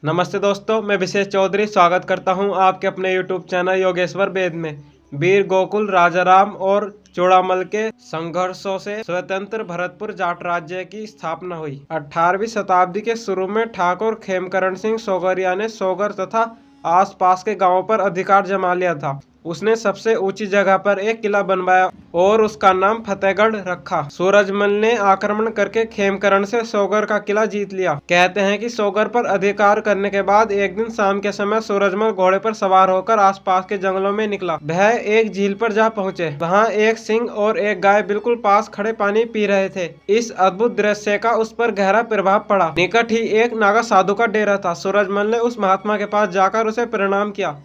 नमस्ते दोस्तों, मैं विशेष चौधरी स्वागत करता हूं आपके अपने यूट्यूब चैनल योगेश्वर वेद में। वीर गोकुल राजाराम और चूड़ामल के संघर्षों से स्वतंत्र भरतपुर जाट राज्य की स्थापना हुई। 18वीं शताब्दी के शुरू में ठाकुर खेमकरण सिंह सोगरिया ने सोगर तथा आसपास के गांवों पर अधिकार जमा लिया था। उसने सबसे ऊंची जगह पर एक किला बनवाया और उसका नाम फतेहगढ़ रखा। सूरजमल ने आक्रमण करके खेमकरण से सोगर का किला जीत लिया। कहते हैं कि सोगर पर अधिकार करने के बाद एक दिन शाम के समय सूरजमल घोड़े पर सवार होकर आसपास के जंगलों में निकला। वह एक झील पर जा पहुंचे। वहां एक सिंह और एक गाय बिल्कुल पास खड़े पानी पी रहे थे। इस अद्भुत दृश्य का उस पर गहरा प्रभाव पड़ा। निकट ही एक नागा साधु का डेरा था। सूरजमल ने उस महात्मा के पास जाकर उसे प्रणाम किया।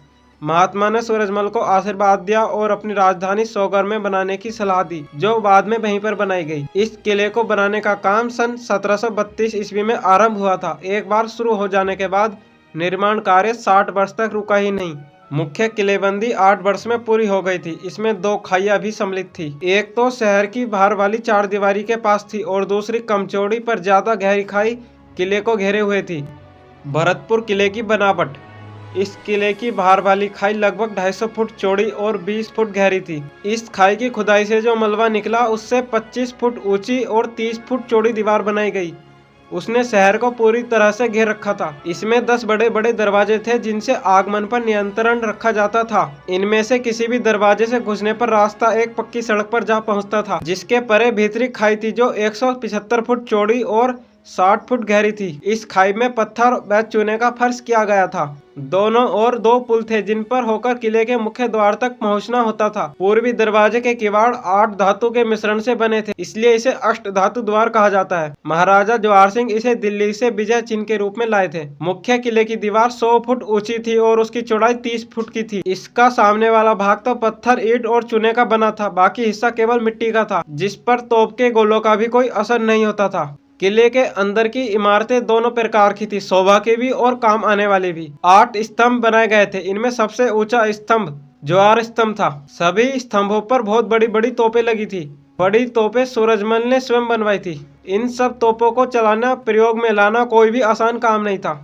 महात्मा ने सूरजमल को आशीर्वाद दिया और अपनी राजधानी सोगर में बनाने की सलाह दी, जो बाद में वहीं पर बनाई गई। इस किले को बनाने का काम सन 1732 ईस्वी में आरंभ हुआ था। एक बार शुरू हो जाने के बाद निर्माण कार्य 60 वर्ष तक रुका ही नहीं। मुख्य किलेबंदी 8 वर्ष में पूरी हो गई थी। इसमें 2 खाइयां भी सम्मिलित थी। एक तो शहर की बाहर वाली 4 दीवारी के पास थी और दूसरी कम चौड़ी पर ज्यादा गहरी खाई किले को घेरे हुए थी। भरतपुर किले की बनावट। इस किले की बाहर वाली खाई लगभग 250 फुट चौड़ी और 20 फुट गहरी थी। इस खाई की खुदाई से जो मलबा निकला उससे 25 फुट ऊंची और 30 फुट चौड़ी दीवार बनाई गई। उसने शहर को पूरी तरह से घेर रखा था। इसमें 10 बड़े बड़े दरवाजे थे जिनसे आगमन पर नियंत्रण रखा जाता था। इनमें से किसी भी दरवाजे से घुसने पर रास्ता एक पक्की सड़क पर जा पहुंचता था, जिसके परे भीतरी खाई थी जो 175 फुट चौड़ी और 60 फुट गहरी थी। इस खाई में पत्थर व चूने का फर्श किया गया था। दोनों ओर 2 पुल थे जिन पर होकर किले के मुख्य द्वार तक पहुंचना होता था। पूर्वी दरवाजे के किवाड़ 8 धातु के मिश्रण से बने थे, इसलिए इसे अष्ट धातु द्वार कहा जाता है। महाराजा जवाहर सिंह इसे दिल्ली से विजय चिन्ह के रूप में लाए थे। मुख्य किले की दीवार 100 फुट ऊंची थी और उसकी चौड़ाई 30 फुट की थी। इसका सामने वाला भाग तो पत्थर, ईंट और चूने का बना था। बाकी हिस्सा केवल मिट्टी का था, जिस पर तोप के गोलों का भी कोई असर नहीं होता था। किले के अंदर की इमारतें दोनों प्रकार की थी, शोभा की भी और काम आने वाली भी। 8 स्तंभ बनाए गए थे। इनमें सबसे ऊंचा स्तंभ ज्वार स्तंभ था। सभी स्तंभों पर बहुत बड़ी बड़ी तोपें लगी थी। बड़ी तोपें सूरजमल ने स्वयं बनवाई थी। इन सब तोपों को चलाना, प्रयोग में लाना कोई भी आसान काम नहीं था।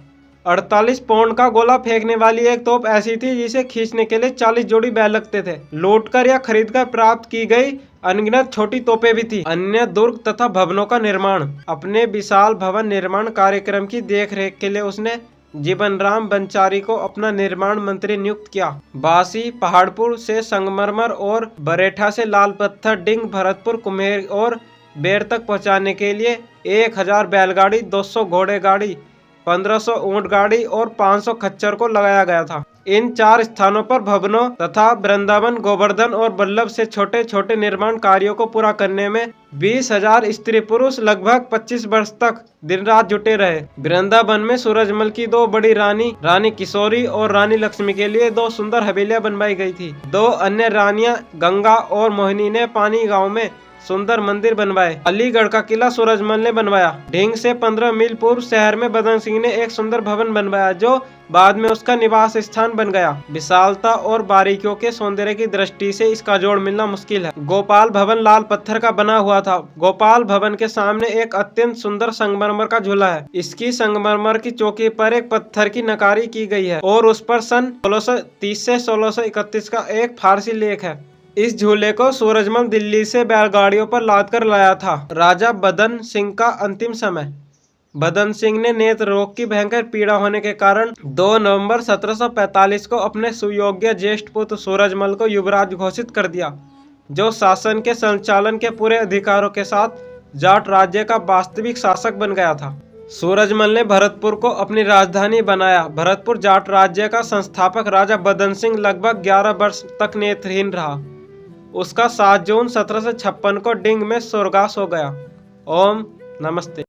48 पाउंड का गोला फेंकने वाली एक तोप ऐसी थी जिसे खींचने के लिए 40 जोड़ी बैल लगते थे। लूटकर या खरीदकर प्राप्त की गई अनगिनत छोटी तोपें भी थी। अन्य दुर्ग तथा भवनों का निर्माण। अपने विशाल भवन निर्माण कार्यक्रम की देखरेख के लिए उसने जीवनराम बंचारी को अपना निर्माण मंत्री नियुक्त किया। बासी, पहाड़पुर से संगमरमर और बरेठा से लाल पत्थर, डिंग, भरतपुर, कुम्हेर और बेर तक पहुंचाने के लिए 1000 बैलगाड़ी, 200 घोड़े गाड़ी, 1500 ऊंट गाड़ी और 500 खच्चर को लगाया गया था। इन 4 स्थानों पर भवनों तथा वृंदावन, गोवर्धन और बल्लभ से छोटे छोटे निर्माण कार्यों को पूरा करने में 20,000 स्त्री पुरुष लगभग 25 वर्ष तक दिन रात जुटे रहे। वृंदावन में सूरजमल की 2 बड़ी रानी, रानी किशोरी और रानी लक्ष्मी के लिए 2 सुंदर हवेलियां बनवाई गई थी। 2 अन्य रानियां गंगा और मोहिनी ने पानी गांव में सुंदर मंदिर बनवाए। अलीगढ़ का किला सूरजमल ने बनवाया। ढींग से 15 मील पूर्व शहर में बदन सिंह ने एक सुंदर भवन बनवाया, जो बाद में उसका निवास स्थान बन गया। विशालता और बारीकियों के सौंदर्य की दृष्टि से इसका जोड़ मिलना मुश्किल है। गोपाल भवन लाल पत्थर का बना हुआ था। गोपाल भवन के सामने एक अत्यंत सुंदर संगमरमर का झूला है। इसकी संगमरमर की चौकी पर एक पत्थर की नकारी की गई है और उस पर सन 1630 से 1631 का एक फारसी लेख है। इस झूले को सूरजमल दिल्ली से बैलगाड़ियों पर लाद कर लाया था। राजा बदन सिंह का अंतिम समय। बदन सिंह ने नेत्र रोग की भयंकर पीड़ा होने के कारण 2 नवंबर 1745 को अपने सुयोग्य ज्येष्ठ पुत्र सूरजमल को युवराज घोषित कर दिया, जो शासन के संचालन के पूरे अधिकारों के साथ जाट राज्य का वास्तविक शासक बन गया था। सूरजमल ने भरतपुर को अपनी राजधानी बनाया। भरतपुर जाट राज्य का संस्थापक राजा बदन सिंह लगभग 11 वर्ष तक नेत्रहीन रहा। उसका 7 जून 1756 को डिंग में स्वर्गवास हो गया। ओम नमस्ते।